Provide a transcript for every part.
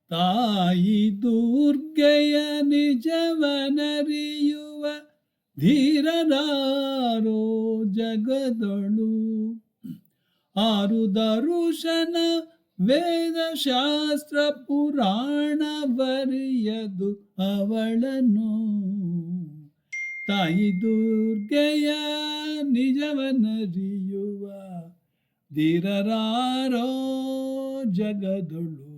ತಾಯಿ ದುರ್ಗೆಯ ನಿಜವನರಿಯುವ ಧೀರರಾರೋ ಜಗದೊಳು. ಆರು ದರುಶನ ವೇದಶಾಸ್ತ್ರ ಪುರಾಣ ಬರೆಯದು ಅವಳನು. ತಾಯಿ ದುರ್ಗೆಯ ನಿಜವನರಿಯುವ ಧೀರರಾರೋ ಜಗದೊಳು.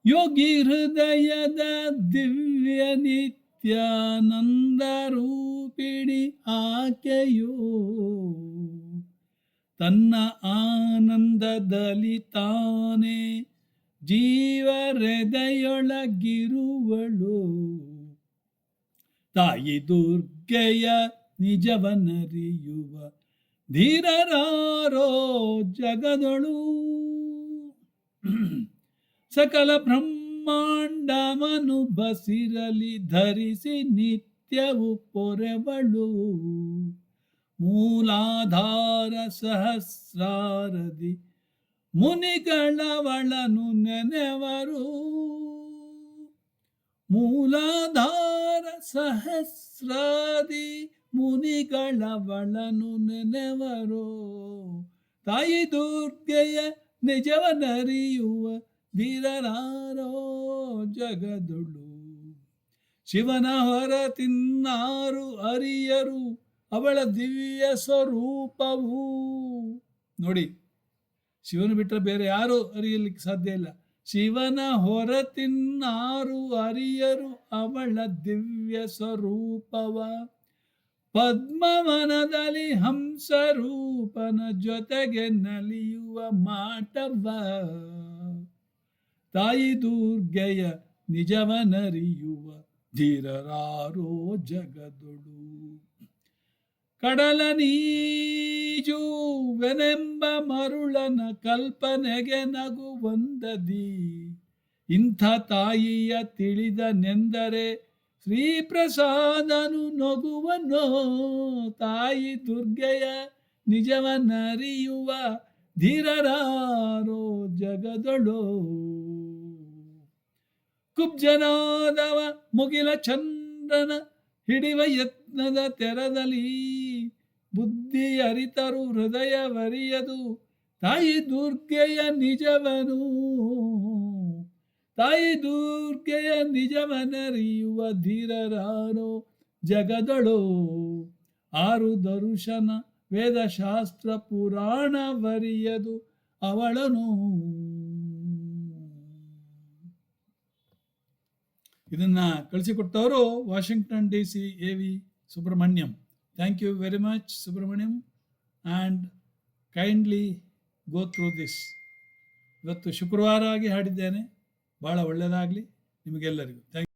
ಯೋಗಿ ಹೃದಯದ ದಿವ್ಯ ನಿತ್ಯಾನಂದ ರೂಪಿಣಿ ಆಕೆಯೋ. ತನ್ನ ಆನಂದದಲ್ಲಿ ತಾನೇ ಜೀವರೆದೆಯೊಳಗಿರುವಳು. ತಾಯಿ ದುರ್ಗೆಯ ನಿಜವನರಿಯುವ ಧೀರರಾರೋ ಜಗದೊಳು. ಸಕಲ ಬ್ರಹ್ಮಾಂಡವನು ಬಸಿರಲಿ ಧರಿಸಿ ನಿತ್ಯವು ಪೊರೆವಳು. ಮೂಲಾಧಾರ ಸಹಸ್ರಾರದಿ ಮುನಿಗಳವಳನು ನೆನೆವರು. ಮೂಲಾಧಾರ ಸಹಸ್ರಾದಿ ಮುನಿಗಳವಳನು ನೆನೆವರು. ತಾಯಿ ದುರ್ಗೆಯ ನಿಜವನರಿಯುವ ಧೀರರಾರೋ ಜಗದೊಳು. ಶಿವನ ಹೊರತಿನ್ನಾರು ಅರಿಯರು ಅವಳ ದಿವ್ಯ ಸ್ವರೂಪವು. ನೋಡಿ, ಶಿವನು ಬಿಟ್ಟರೆ ಬೇರೆ ಯಾರು ಅರಿಯಲಿಕ್ಕೆ ಸಾಧ್ಯ ಇಲ್ಲ. ಶಿವನ ಹೊರತಿನ್ನಾರು ಅರಿಯರು ಅವಳ ದಿವ್ಯ ಸ್ವರೂಪವ. ಪದ್ಮವನದಲ್ಲಿ ಹಂಸರೂಪನ ಜೊತೆಗೆ ನಲಿಯುವ ಮಾಟವ. ತಾಯಿ ದುರ್ಗೆಯ ನಿಜವನರಿಯುವ ಧೀರರಾರೋ ಜಗದೊಳು. ಕಡಲ ನೀಜುವೆನೆಂಬ ಮರುಳನ ಕಲ್ಪನೆಗೆ ನಗುವಂದದಿ. ಇಂಥ ತಾಯಿಯ ತಿಳಿದನೆಂದರೆ ಶ್ರೀಪ್ರಸಾದನು ನಗುವನೋ. ತಾಯಿ ದುರ್ಗೆಯ ನಿಜವನರಿಯುವ ಧೀರರಾರೋ ಜಗದೊಳು. ಕುಬ್ಜನಾದವ ಮುಗಿಲ ಚಂದ್ರನ ಹಿಡಿವ ಯತ್ನದ ತೆರದಲ್ಲಿ ಬುದ್ಧಿ ಅರಿತರು ಹೃದಯವರಿಯದು. ತಾಯಿ ದುರ್ಗೆಯ ನಿಜವನು. ತಾಯಿ ದುರ್ಗೆಯ ನಿಜವನರಿಯುವ ಧೀರರಾರೋ ಜಗದೊಳು. ಆರು ದರುಶನ ವೇದಶಾಸ್ತ್ರ ಪುರಾಣ ಬರೆಯದು ಅವಳನು. ಇದನ್ನ ಕಳಿಸಿಕೊಟ್ಟವರು Washington DC AV Subrahmanyam. Thank you very much Subrahmanyam, and kindly go through this. ಇವತ್ತು ಶುಕ್ರವಾರ ಆಗಿ ಹಾಡಿದ್ದೇನೆ. ಭಾಳ ಒಳ್ಳೆಯದಾಗಲಿ ನಿಮಗೆಲ್ಲರಿಗೂ. Thank you.